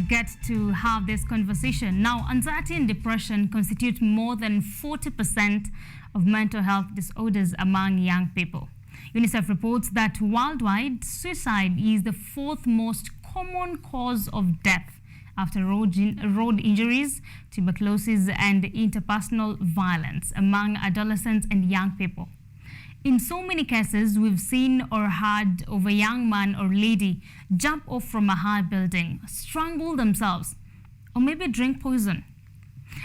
get to have this conversation. Now, anxiety and depression constitute more than 40% of mental health disorders among young people. UNICEF reports that worldwide, suicide is the fourth most common cause of death after road injuries, tuberculosis, and interpersonal violence among adolescents and young people. In so many cases, we've seen or heard of a young man or lady jump off from a high building, strangle themselves, or maybe drink poison.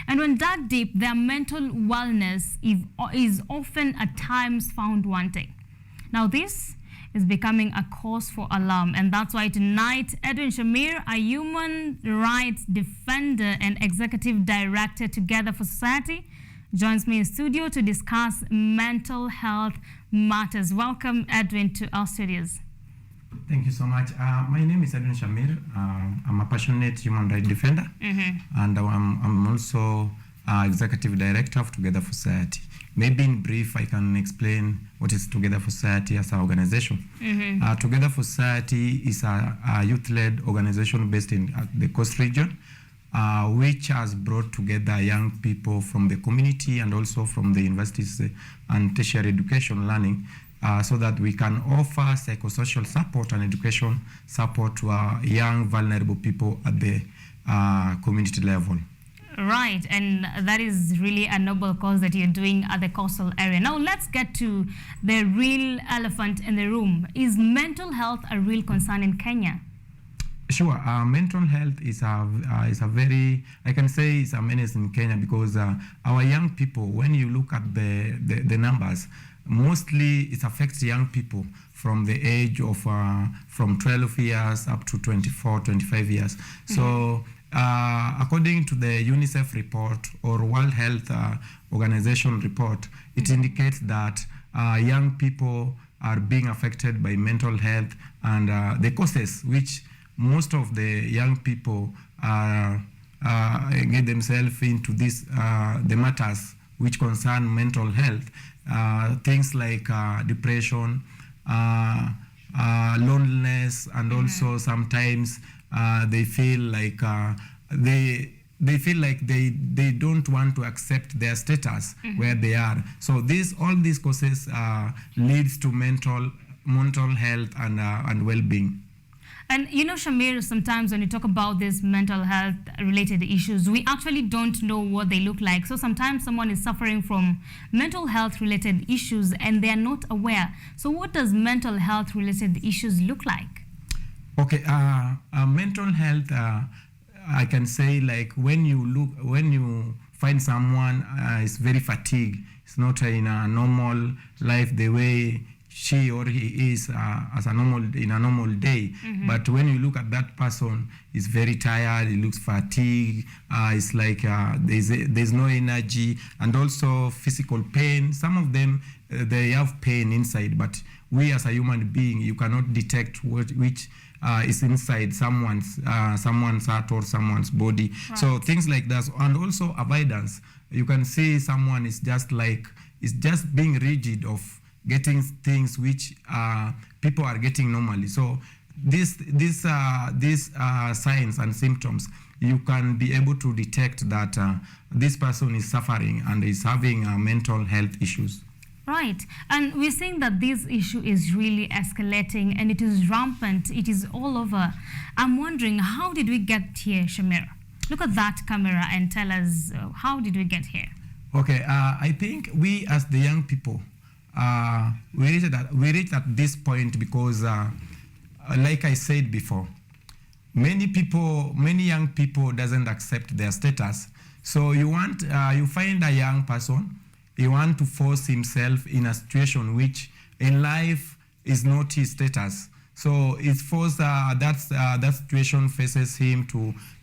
And when dug deep, their mental wellness is often at times found wanting. Now, this is becoming a cause for alarm, and that's why tonight, Edwin Shamir, a human rights defender and executive director Together for Society, joins me in studio to discuss mental health matters. Welcome, Edwin, to our studios. Thank you so much. My name is Edwin Shamir. I'm a passionate human rights defender, and I'm also executive director of Together for Society. Maybe in brief, I can explain what is Together for Society as an organization. Together for Society is a youth-led organization based in the Coast region, which has brought together young people from the community and also from the universities and tertiary education learning, so that we can offer psychosocial support and education support to our young vulnerable people at the community level. Right, and that is really a noble cause that you're doing at the coastal area. Now let's get to the real elephant in the room. Is mental health a real concern in Kenya? Sure. Mental health is a very, I can say it's a menace in Kenya because our young people, when you look at the numbers, mostly it affects young people from the age of from 12 years up to 24, 25 years. So according to the UNICEF report or World Health Organization report, it indicates that young people are being affected by mental health, and the causes which most of the young people get themselves into this, the matters which concern mental health, things like depression, loneliness, and also sometimes they feel like they don't want to accept their status where they are. So all these causes leads to mental health and well-being. And you know, Shamir, sometimes when you talk about these mental health related issues, we actually don't know what they look like. So sometimes someone is suffering from mental health related issues and they are not aware. So what does mental health related issues look like? Okay, mental health, I can say, like when you find someone is very fatigued, it's not in a normal life the way she or he is in a normal day. But when you look at that person, he's very tired, he looks fatigued, it's like there's no energy, and also physical pain. Some of them, they have pain inside, but we as a human being, you cannot detect which is inside someone's heart or someone's body. Right. So things like that, and also avoidance. You can see someone is just being rigid of getting things which people are getting normally. So these signs and symptoms, you can be able to detect that this person is suffering and is having mental health issues. Right, and we're seeing that this issue is really escalating and it is rampant, it is all over. I'm wondering, how did we get here, Shamir? Look at that camera and tell us, how did we get here? Okay, I think we as the young people, we reached at this point because, like I said before, many young people doesn't accept their status. So you find a young person, he want to force himself in a situation which in life is not his status. So it's forced, that situation faces him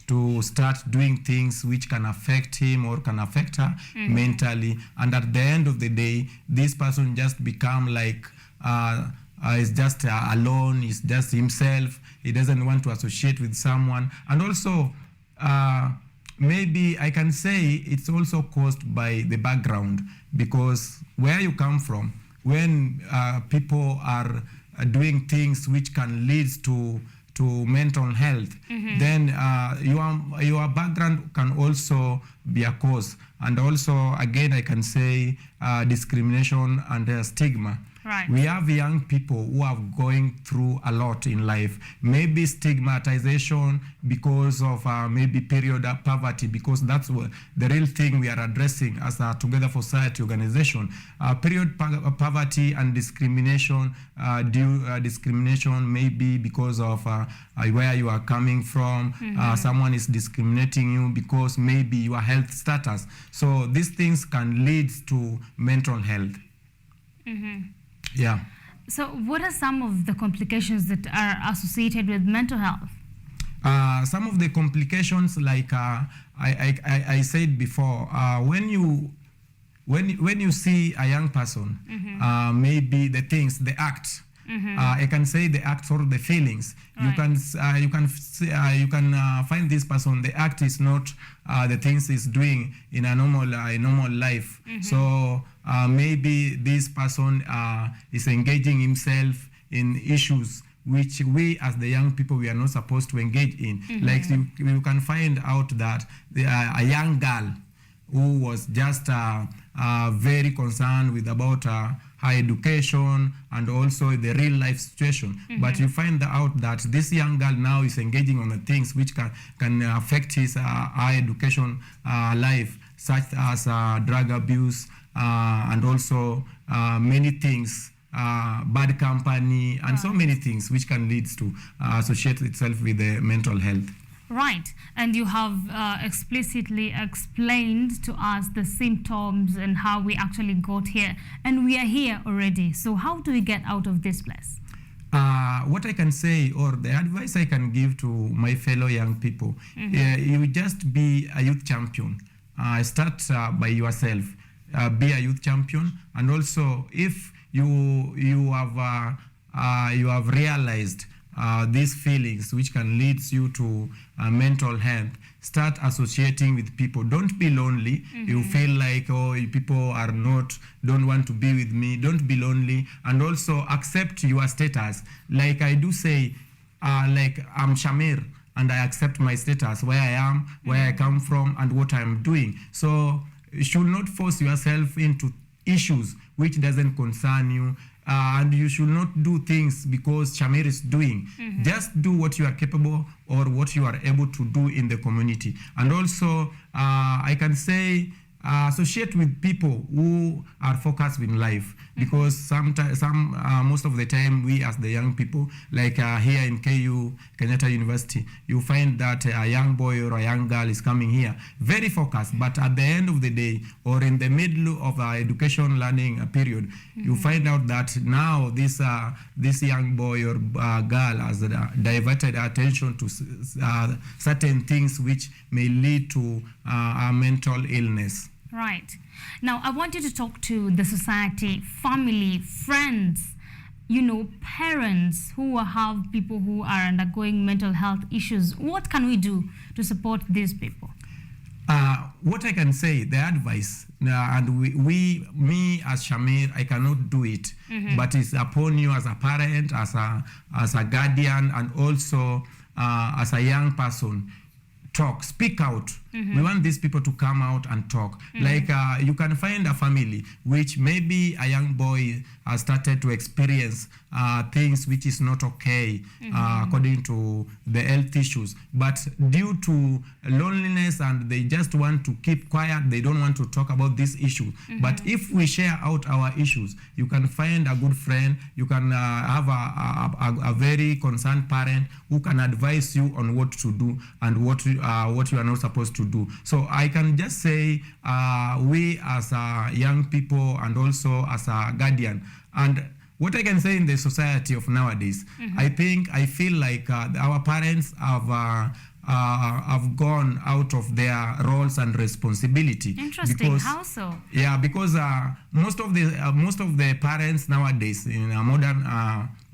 to start doing things which can affect him or can affect her mentally. And at the end of the day, this person just become like, is just alone, is just himself. He doesn't want to associate with someone. And also, maybe I can say it's also caused by the background, because where you come from, when people are doing things which can lead to to mental health, then your background can also be a cause. And also, again, I can say discrimination and stigma. Right. We have young people who are going through a lot in life. Maybe stigmatization because of maybe period of poverty, because that's what the real thing we are addressing as a Together for Society organization. Period poverty and discrimination, discrimination maybe because of where you are coming from. Someone is discriminating you because maybe your health status. So these things can lead to mental health. Yeah. So what are some of the complications that are associated with mental health? Some of the complications, like I said before, when you see a young person, maybe the things, the act, I can say the act or the feelings. Right. You can find this person. The act is not the things he's doing in a normal life. So maybe this person is engaging himself in issues which we as the young people we are not supposed to engage in. Like you can find out that a young girl who was just very concerned with about her education and also the real life situation. But you find out that this young girl now is engaging on the things which can affect his high education life, such as drug abuse and also many things, bad company, and so many things which can lead to associate itself with the mental health. Right, and you have explicitly explained to us the symptoms and how we actually got here, and we are here already. So how do we get out of this place? What I can say, or the advice I can give to my fellow young people, you just be a youth champion. Start by yourself. Be a youth champion, and also if you have realized these feelings which can lead you to mental health, start associating with people. Don't be lonely. You feel like, oh, people don't want to be with me. Don't be lonely, and also accept your status. Like I do say, like I'm Shamir, and I accept my status, where I am, where I come from, and what I'm doing. So you should not force yourself into issues which doesn't concern you. And you should not do things because Shamir is doing. Just do what you are capable or what you are able to do in the community. And also, I can say, associate with people who are focused in life, because most of the time we as the young people, like here in KU, Kenyatta University, you find that a young boy or a young girl is coming here very focused, but at the end of the day or in the middle of our education learning period, you find out that now this young boy or girl has diverted attention to certain things which may lead to a mental illness. Right. Now, I want you to talk to the society, family, friends, parents who have people who are undergoing mental health issues. What can we do to support these people? What I can say, the advice, and me as Shamir, I cannot do it, but it's upon you as a parent, as a guardian, and also as a young person. Talk, speak out. We want these people to come out and talk. Like you can find a family which maybe a young boy has started to experience things which is not okay according to the health issues, but due to loneliness and they just want to keep quiet, they don't want to talk about this issue. But if we share out our issues, you can find a good friend, you can have a very concerned parent who can advise you on what to do and what you are not supposed to do. So I can just say we as young people and also as a guardian, and what I can say in the society of nowadays, I feel like our parents have gone out of their roles and responsibility. Interesting. Because, how so? Yeah, because most of the parents nowadays in a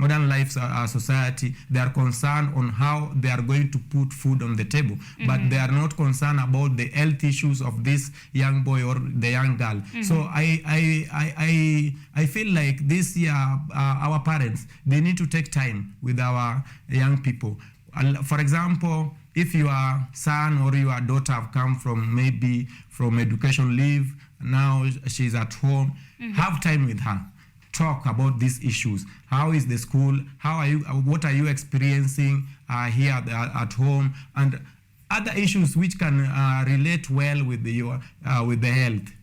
modern life society, they are concerned on how they are going to put food on the table, but they are not concerned about the health issues of this young boy or the young girl. So I feel like this year our parents, they need to take time with our young people. For example, if your son or your daughter have come from maybe from education leave, now she's at home, have time with her. Talk about these issues. How is the school? How are you? What are you experiencing here at home? And other issues which can relate well with with the health.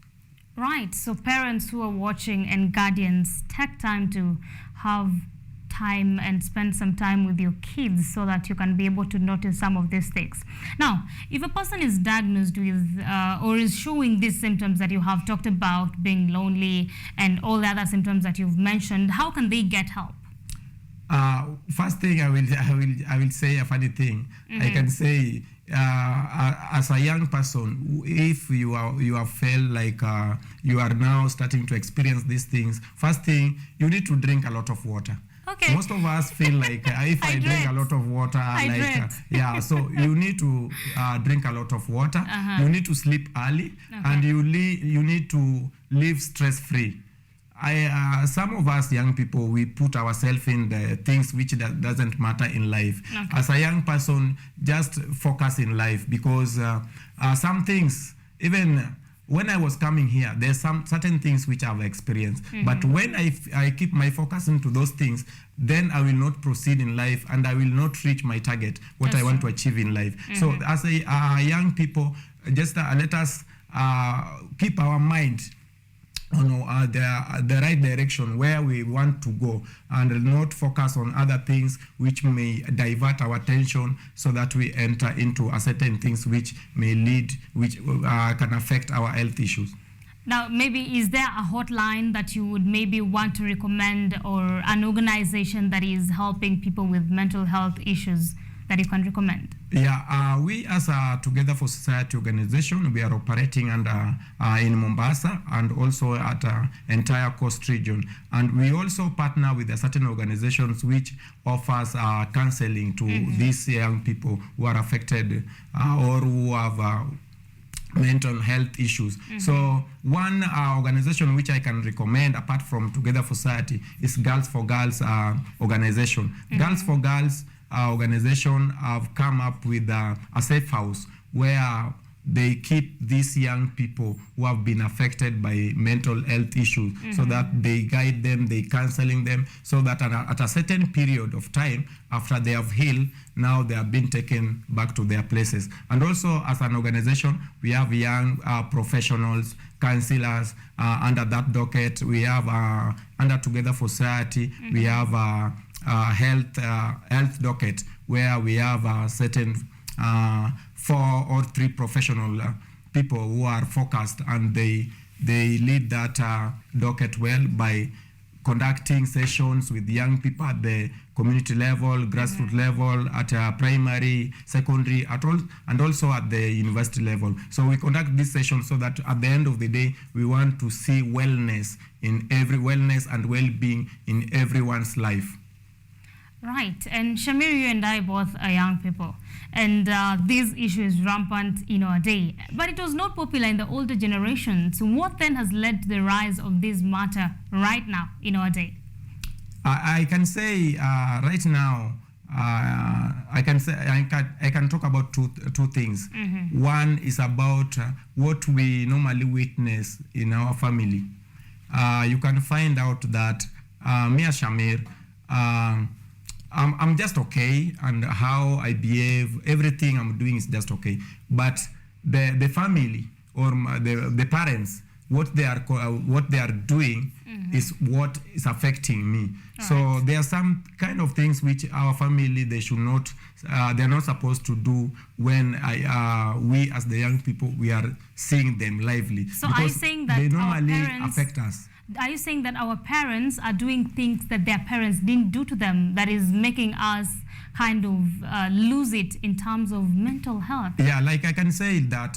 Right. So parents who are watching and guardians, take time to have time and spend some time with your kids so that you can be able to notice some of these things. Now, if a person is diagnosed with or is showing these symptoms that you have talked about, being lonely and all the other symptoms that you've mentioned, how can they get help? First thing I will say a funny thing. I can say as a young person, if you have felt like you are now starting to experience these things, first thing, you need to drink a lot of water. Okay. Most of us feel like if I drink a lot of water, so you need to drink a lot of water. You need to sleep early, and you need to live stress-free. Some of us young people, we put ourselves in the things which doesn't matter in life. As a young person, just focus in life, because some things, even when I was coming here, there's some certain things which I've experienced. But when I keep my focus into those things, then I will not proceed in life, and I will not reach my target, what I want to achieve in life. So as a young people, just let us keep our mind on the right direction where we want to go, and not focus on other things which may divert our attention, so that we enter into certain things which may lead, which can affect our health issues. Now, maybe is there a hotline that you would maybe want to recommend, or an organization that is helping people with mental health issues that you can recommend? Yeah, we as a Together for Society organization, we are operating under in Mombasa and also at entire coast region. And we also partner with certain organizations which offers counseling to these young people who are affected or who have mental health issues. So one organization which I can recommend apart from Together for Society is Girls for Girls organization. Girls for Girls organization have come up with a safe house where they keep these young people who have been affected by mental health issues, so that they guide them, they counseling them, so that at a certain period of time after they have healed, now they have been taken back to their places. And also as an organization, we have young professionals, counselors under that docket. We have under Together for Society, we have health docket, where we have certain 4 or 3 professional people who are focused, and they lead that docket well by conducting sessions with young people at the community level, grassroots level, at primary, secondary, and also at the university level. So we conduct these sessions so that at the end of the day, we want to see wellness and well-being in everyone's life. Right. And Shamir, you and I both are young people, and this issue is rampant in our day. But it was not popular in the older generations. What then has led to the rise of this matter right now in our day? I can say right now, I can talk about two things. One is about what we normally witness in our family. You can find out that me as Shamir, I'm just okay, and how I behave, everything I'm doing is just okay. But the family or the parents, what they are doing is what is affecting me. Right. So there are some kind of things which our family, they should not, they're not supposed to do when we as the young people, we are seeing them lively. So are you saying that they normally our parents affect us? Are you saying that our parents are doing things that their parents didn't do to them, that is making us kind of lose it in terms of mental health? Yeah, like I can say that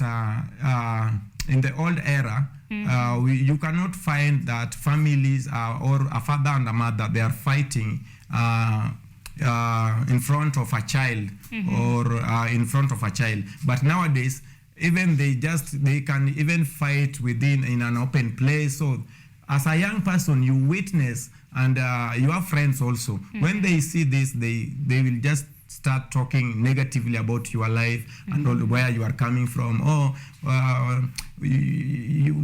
in the old era, you cannot find that families or a father and a mother, they are fighting in front of a child or in front of a child. But nowadays, even they can even fight within in an open place. So as a young person, you witness, and your friends also, when they see this, they will just start talking negatively about your life and all, where you are coming from.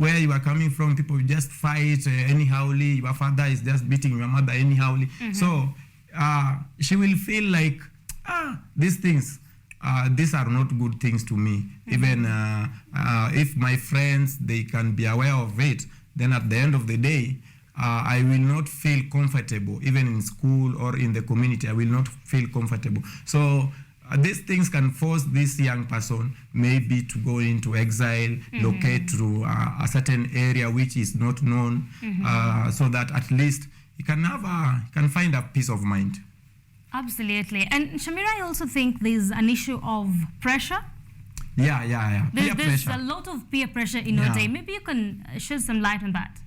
Where you are coming from, people just fight anyhowly. Your father is just beating your mother anyhowly. So she will feel like, these things, these are not good things to me. Even if my friends, they can be aware of it, then at the end of the day, I will not feel comfortable. Even in school or in the community, I will not feel comfortable. So these things can force this young person maybe to go into exile, locate to a certain area which is not known, so that at least he can find a peace of mind. Absolutely. And Shamira, I also think there's an issue of pressure. Yeah. There's a lot of peer pressure in our day. Maybe you can shed some light on that.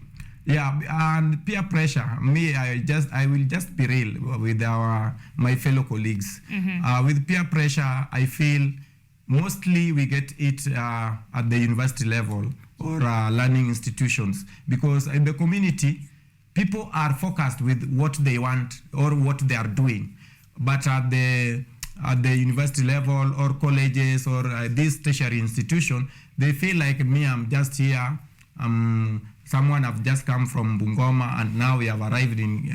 Yeah, and peer pressure. I will just be real with my fellow colleagues. With peer pressure, I feel mostly we get it at the university level or learning institutions, because in the community, people are focused with what they want or what they are doing. But at the university level or colleges or this tertiary institution, they feel like me, I'm just here. Someone have just come from Bungoma and now we have arrived in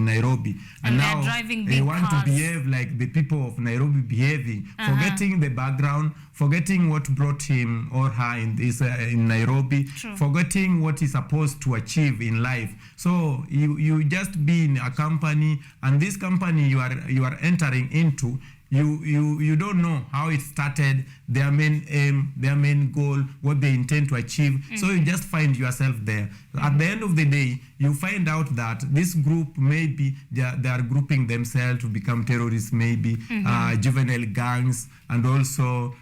Nairobi. And now they want to behave like the people of Nairobi behaving, forgetting the background, forgetting what brought him or her in Nairobi, forgetting what he's supposed to achieve in life. So you just be in a company, and this company you are entering into, you don't know how it started, their main aim, their main goal, what they intend to achieve. So you just find yourself there. At the end of the day, you find out that this group, maybe they are grouping themselves to become terrorists, maybe juvenile gangs, and also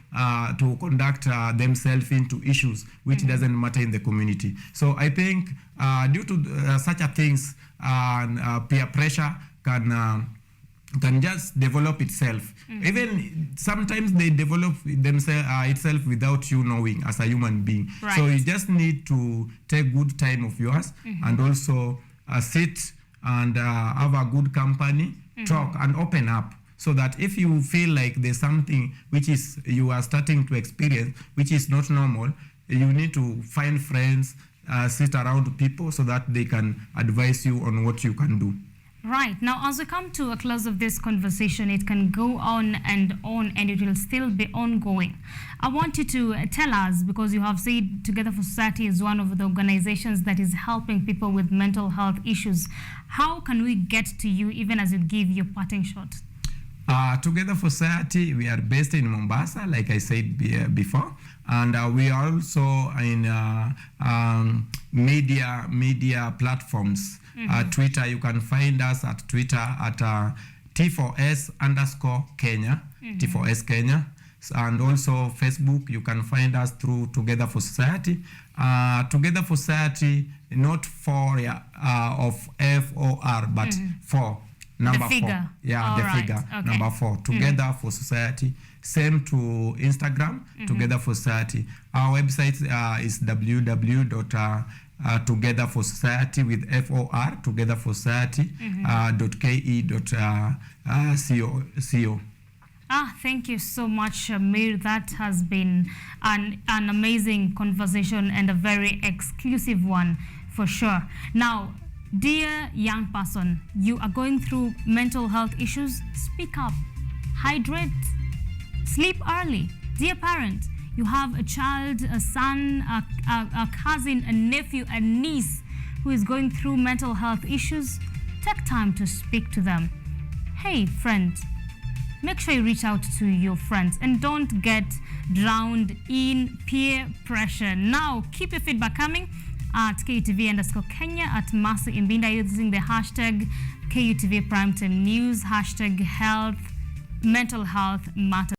to conduct themselves into issues which doesn't matter in the community. So I think due to such a things, peer pressure can just develop itself. Even sometimes they develop itself without you knowing as a human being. So you just need to take good time of yours and also sit and have a good company, talk and open up, so that if you feel like there's something which is you are starting to experience which is not normal, you need to find friends, sit around people so that they can advise you on what you can do. Right. Now, as we come to a close of this conversation, it can go on, and it will still be ongoing. I want you to tell us, because you have said Together for Society is one of the organizations that is helping people with mental health issues. How can we get to you, even as you give your parting shot? Together for Society, we are based in Mombasa, like I said before, and we are also in media platforms. Twitter, you can find us at Twitter at T4S_Kenya, T4S Kenya, and also Facebook, you can find us through Together for Society. Together for Society, not for of FOR, but for. Number 4. Yeah, the figure. Okay. Number 4. Together for Society. Same to Instagram, Together for Society. Our website is www.togetherforsociety with FOR, togetherforsociety.ke.co. Thank you so much, Shamir. That has been an amazing conversation and a very exclusive one for sure. Now, dear young person, you are going through mental health issues, speak up, hydrate, sleep early. Dear parent, you have a child, a son, a cousin, a nephew, a niece who is going through mental health issues, take time to speak to them. Hey, friend, make sure you reach out to your friends and don't get drowned in peer pressure. Now, keep your feedback coming at KUTV_Kenya, at Mercy Imbinda, using the hashtag KUTV Primetime News, hashtag mental health matters.